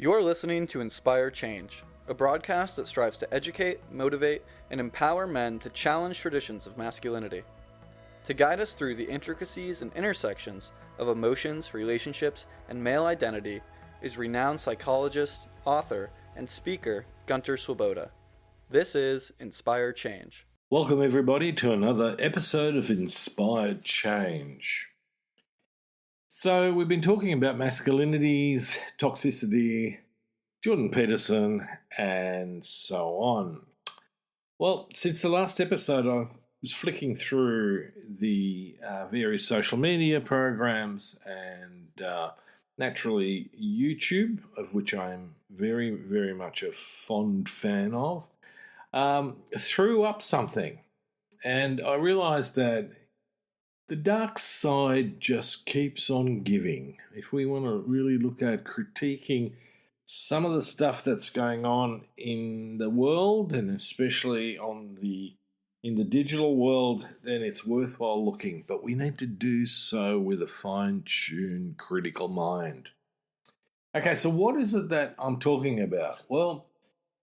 You're listening to Inspire Change, a broadcast that strives to educate, motivate, and empower men to challenge traditions of masculinity. To guide us through the intricacies and intersections of emotions, relationships, and male identity is renowned psychologist, author, and speaker Gunter. This is Inspire Change. Welcome, everybody, to another episode of Inspired Change. So, we've been talking about masculinities, toxicity, Jordan Peterson, and so on. Well, since the last episode, I was flicking through the various social media programs and naturally YouTube, of which I'm very, very much a fond fan of. Threw up something, and I realized that the dark side just keeps on giving. If we want to really look at critiquing some of the stuff that's going on in the world, and especially in the digital world, then it's worthwhile looking. But we need to do so with a fine-tuned critical mind. Okay, so what is it that I'm talking about? Well,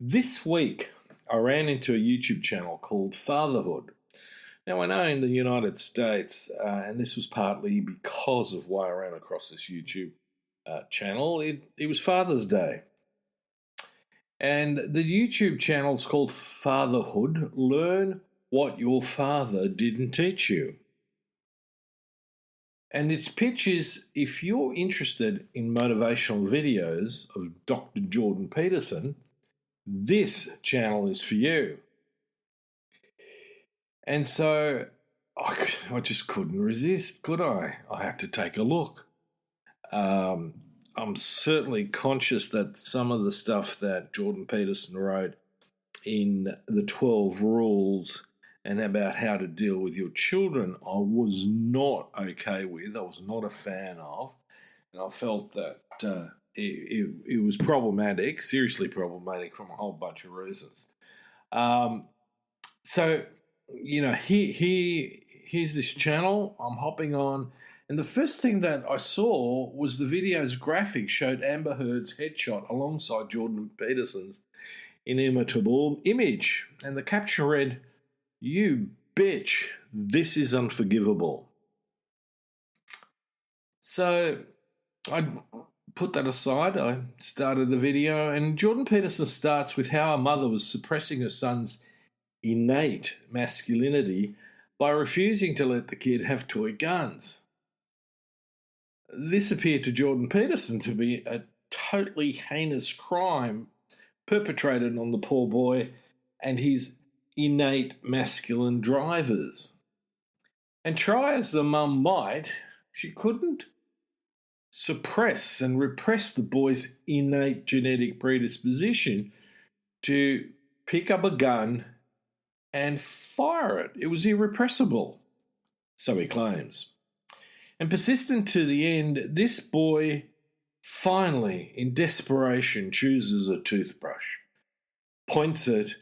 this week I ran into a YouTube channel called Fatherhood. Now, I know in the United States, and this was partly because of why I ran across this YouTube channel, it was Father's Day. And the YouTube channel is called Fatherhood. Learn what your father didn't teach you. And its pitch is, if you're interested in motivational videos of Dr. Jordan Peterson, this channel is for you. And so I just couldn't resist, could I? I had to take a look. I'm certainly conscious that some of the stuff that Jordan Peterson wrote in the 12 rules and about how to deal with your children, I was not okay with. I was not a fan of. And I felt that it was problematic, seriously problematic from a whole bunch of reasons. So, here's this channel I'm hopping on, and the first thing that I saw was the video's graphic showed Amber Heard's headshot alongside Jordan Peterson's inimitable image, and the caption read, "You bitch, this is unforgivable." So I put that aside. I started the video, and Jordan Peterson starts with how a mother was suppressing her son's innate masculinity by refusing to let the kid have toy guns. This appeared to Jordan Peterson to be a totally heinous crime perpetrated on the poor boy and his innate masculine drivers. And try as the mum might, she couldn't suppress and repress the boy's innate genetic predisposition to pick up a gun and fire it. It was irrepressible, so he claims. And persistent to the end, this boy finally, in desperation, chooses a toothbrush, points it,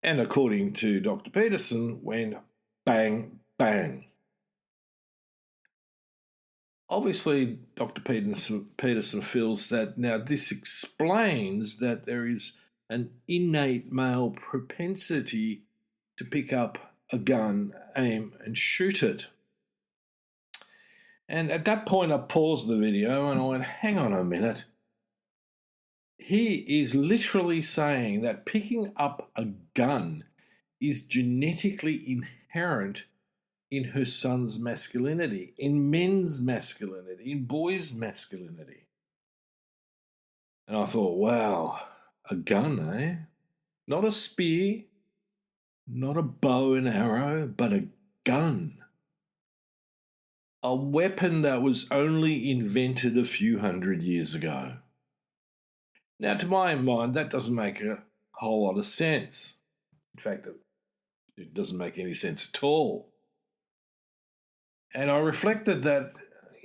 and according to Dr. Peterson, went bang, bang. Obviously, Dr. Peterson feels that now this explains that there is an innate male propensity to pick up a gun, aim, and shoot it. And at that point, I paused the video and I went, hang on a minute. He is literally saying that picking up a gun is genetically inherent in her son's masculinity, in men's masculinity, in boys' masculinity. And I thought, wow, a gun, eh? Not a spear, not a bow and arrow, but a gun. A weapon that was only invented a few hundred years ago. Now, to my mind, that doesn't make a whole lot of sense. In fact, it doesn't make any sense at all. And I reflected that,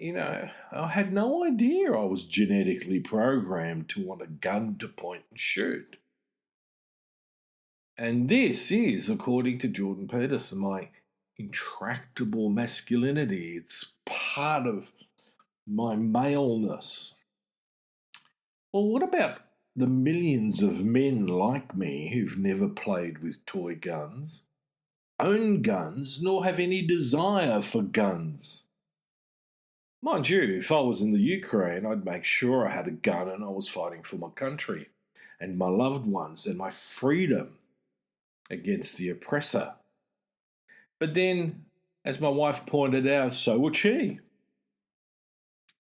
I had no idea I was genetically programmed to want a gun to point and shoot. And this is, according to Jordan Peterson, my intractable masculinity. It's part of my maleness. Well, what about the millions of men like me who've never played with toy guns, own guns, nor have any desire for guns? Mind you, if I was in the Ukraine, I'd make sure I had a gun and I was fighting for my country and my loved ones and my freedom against the oppressor. But then, as my wife pointed out, so would she.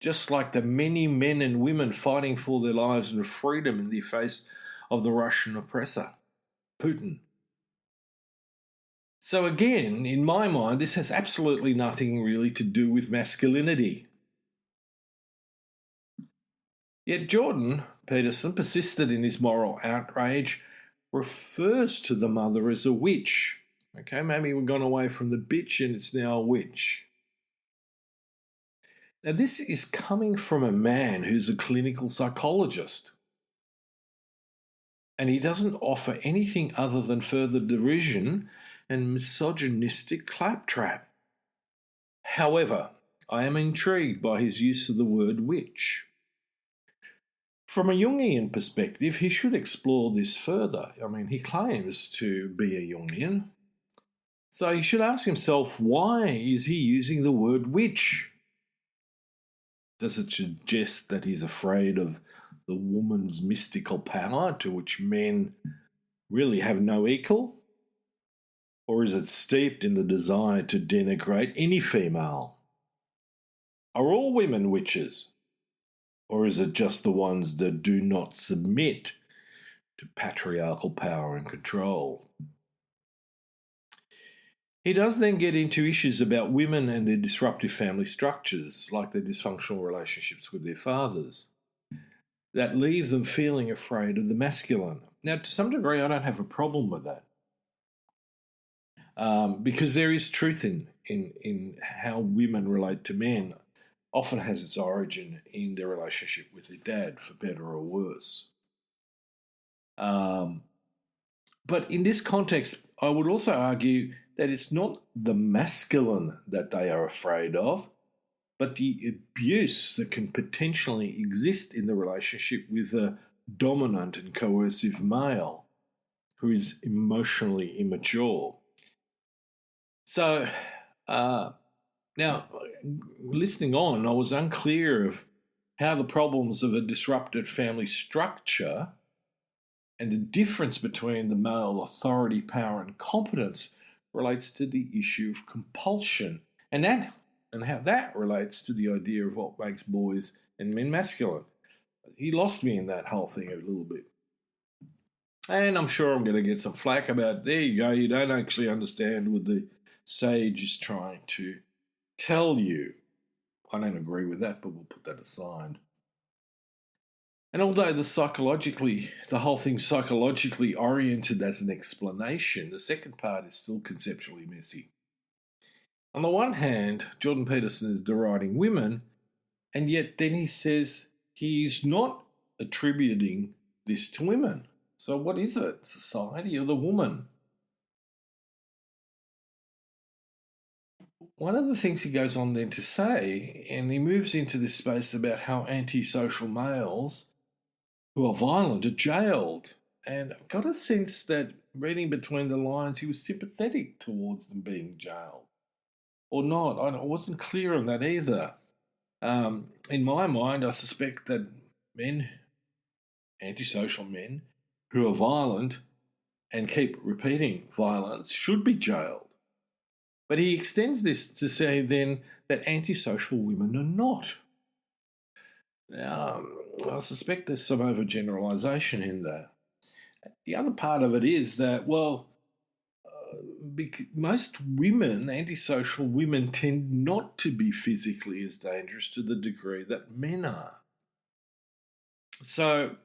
Just like the many men and women fighting for their lives and freedom in the face of the Russian oppressor, Putin. So again, in my mind, this has absolutely nothing really to do with masculinity. Yet Jordan Peterson persisted in his moral outrage, refers to the mother as a witch. Okay, maybe we've gone away from the bitch and it's now a witch. Now, this is coming from a man who's a clinical psychologist. And he doesn't offer anything other than further derision and misogynistic claptrap. However, I am intrigued by his use of the word witch. From a Jungian perspective, he should explore this further. I mean, he claims to be a Jungian. So he should ask himself, why is he using the word witch? Does it suggest that he's afraid of the woman's mystical power to which men really have no equal? Or is it steeped in the desire to denigrate any female? Are all women witches? Or is it just the ones that do not submit to patriarchal power and control? He does then get into issues about women and their disruptive family structures, like their dysfunctional relationships with their fathers, that leave them feeling afraid of the masculine. Now, to some degree, I don't have a problem with that, because there is truth in how women relate to men. Often has its origin in their relationship with their dad, for better or worse. But in this context, I would also argue that it's not the masculine that they are afraid of, but the abuse that can potentially exist in the relationship with a dominant and coercive male who is emotionally immature. So, now, listening on, I was unclear of how the problems of a disrupted family structure and the difference between the male authority, power, and competence relates to the issue of compulsion, and how that relates to the idea of what makes boys and men masculine. He lost me in that whole thing a little bit. And I'm sure I'm going to get some flack about, there you go, you don't actually understand what the sage is trying to tell you. I don't agree with that, but we'll put that aside. And although the whole thing's psychologically oriented as an explanation, the second part is still conceptually messy. On the one hand, Jordan Peterson is deriding women, and yet then he says he's not attributing this to women. So what is it? Society or the woman? One of the things he goes on then to say, and he moves into this space about how antisocial males who are violent are jailed. And I've got a sense that, reading between the lines, he was sympathetic towards them being jailed. Or not. I wasn't clear on that either. In my mind, I suspect that men, antisocial men, who are violent and keep repeating violence should be jailed. But he extends this to say then that antisocial women are not. Now, I suspect there's some overgeneralisation in that. The other part of it is that, most women, antisocial women, tend not to be physically as dangerous to the degree that men are. So,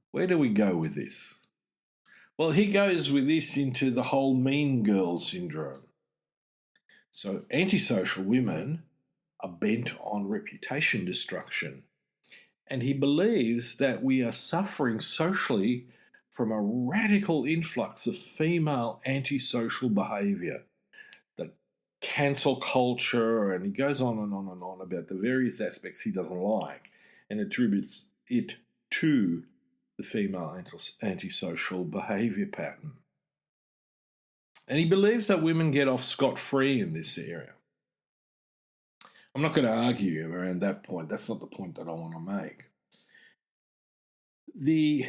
where do we go with this? Well, he goes with this into the whole mean girl syndrome. So antisocial women are bent on reputation destruction. And he believes that we are suffering socially from a radical influx of female antisocial behaviour that cancel culture, and he goes on and on and on about the various aspects he doesn't like and attributes it to the female antisocial behaviour pattern. And he believes that women get off scot-free in this area. I'm not going to argue around that point. That's not the point that I want to make. The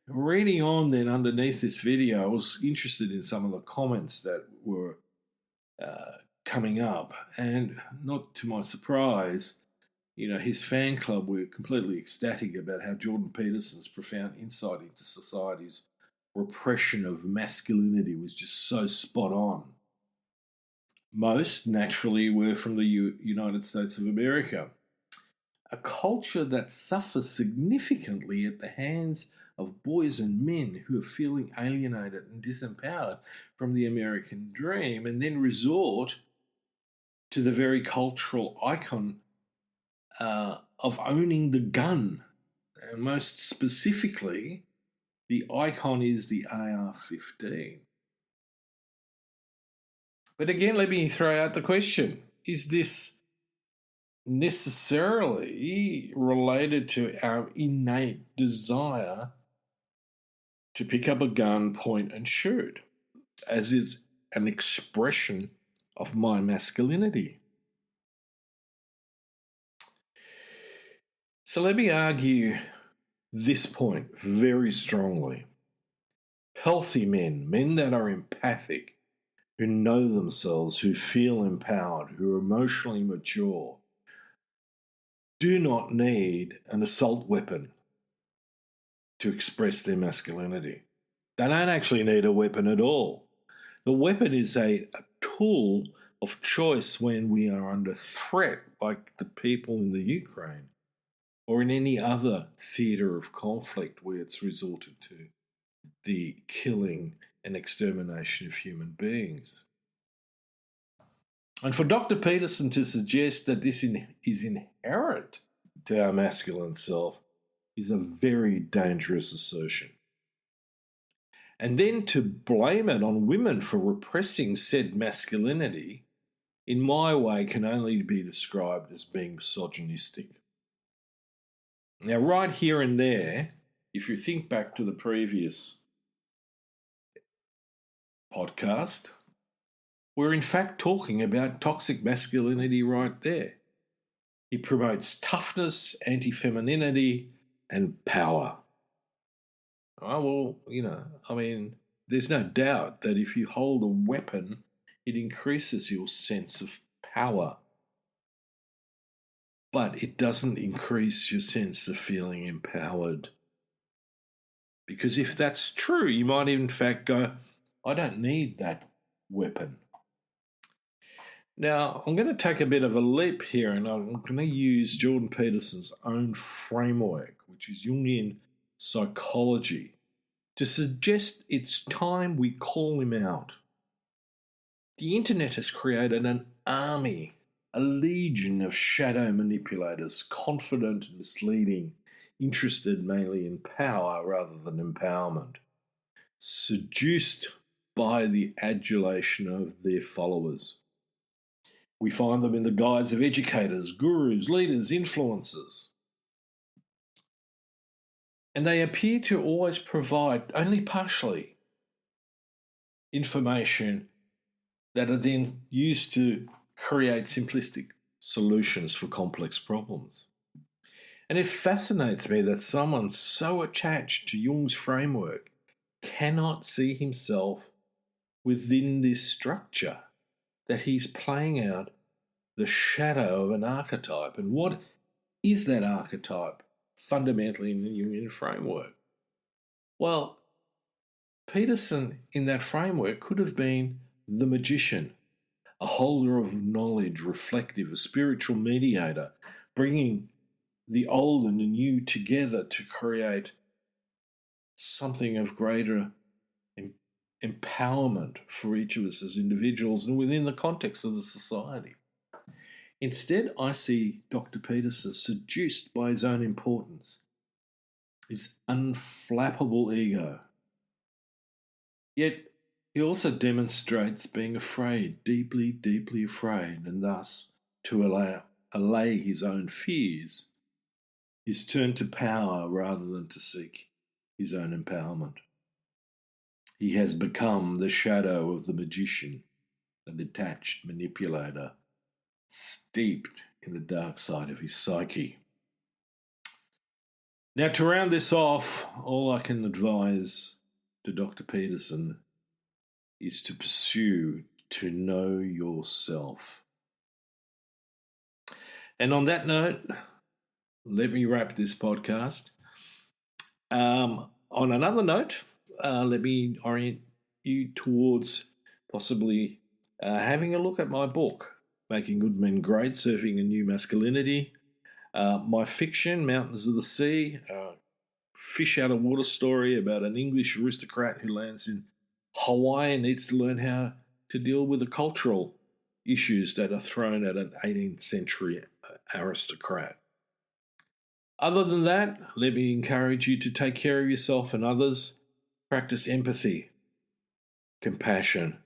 reading on then underneath this video, I was interested in some of the comments that were coming up, and not to my surprise, his fan club were completely ecstatic about how Jordan Peterson's profound insight into society's repression of masculinity was just so spot on. Most, naturally, were from the United States of America, a culture that suffers significantly at the hands of boys and men who are feeling alienated and disempowered from the American dream, and then resort to the very cultural icon of owning the gun. And most specifically, the icon is the AR-15. But again, let me throw out the question. Is this necessarily related to our innate desire to pick up a gun, point and shoot, as is an expression of my masculinity? So let me argue this point very strongly. Healthy men that are empathic, who know themselves, who feel empowered, who are emotionally mature, do not need an assault weapon to express their masculinity. They don't actually need a weapon at all. The weapon is a tool of choice when we are under threat, like the people in the Ukraine, or in any other theatre of conflict where it's resorted to the killing and extermination of human beings. And for Dr. Peterson to suggest that this is inherent to our masculine self is a very dangerous assertion. And then to blame it on women for repressing said masculinity, in my way, can only be described as being misogynistic. Now, right here and there, if you think back to the previous podcast, we're in fact talking about toxic masculinity right there. It promotes toughness, anti-femininity, and power. Oh, well, there's no doubt that if you hold a weapon, it increases your sense of power. But it doesn't increase your sense of feeling empowered. Because if that's true, you might in fact go, I don't need that weapon. Now, I'm going to take a bit of a leap here, and I'm going to use Jordan Peterson's own framework, which is Jungian psychology, to suggest it's time we call him out. The internet has created an army, a legion of shadow manipulators, confident, misleading, interested mainly in power rather than empowerment, seduced by the adulation of their followers. We find them in the guise of educators, gurus, leaders, influencers. And they appear to always provide, only partially, information that are then used to create simplistic solutions for complex problems. And it fascinates me that someone so attached to Jung's framework cannot see himself within this structure, that he's playing out the shadow of an archetype. And what is that archetype fundamentally in the Jungian framework? Well, Peterson in that framework could have been the magician, a holder of knowledge, reflective, a spiritual mediator, bringing the old and the new together to create something of greater empowerment for each of us as individuals and within the context of the society. Instead, I see Dr. Peterson seduced by his own importance, his unflappable ego. Yet He also demonstrates being afraid, deeply, deeply afraid, and thus to allay his own fears, is turned to power rather than to seek his own empowerment. He has become the shadow of the magician, the detached manipulator, steeped in the dark side of his psyche. Now, to round this off, all I can advise to Dr. Peterson is to pursue to know yourself. And on that note, let me wrap this podcast. On another note, let me orient you towards possibly having a look at my book, Making Good Men Great, Surfing a New Masculinity. My fiction, Mountains of the Sea, fish out of water story about an English aristocrat who lands in Hawaii and needs to learn how to deal with the cultural issues that are thrown at an 18th century aristocrat. Other than that, let me encourage you to take care of yourself and others, practice empathy, compassion,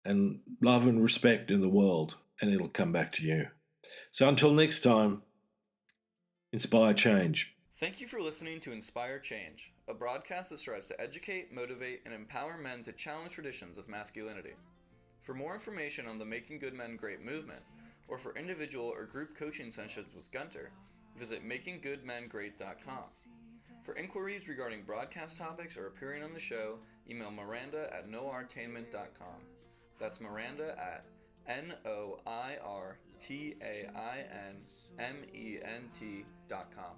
and love and respect in the world, and it'll come back to you. So until next time, inspire change. Thank you for listening to Inspire Change, a broadcast that strives to educate, motivate, and empower men to challenge traditions of masculinity. For more information on the Making Good Men Great movement, or for individual or group coaching sessions with Gunter, visit makinggoodmengreat.com. For inquiries regarding broadcast topics or appearing on the show, email Miranda at noirtainment.com. That's Miranda at noirtainment.com.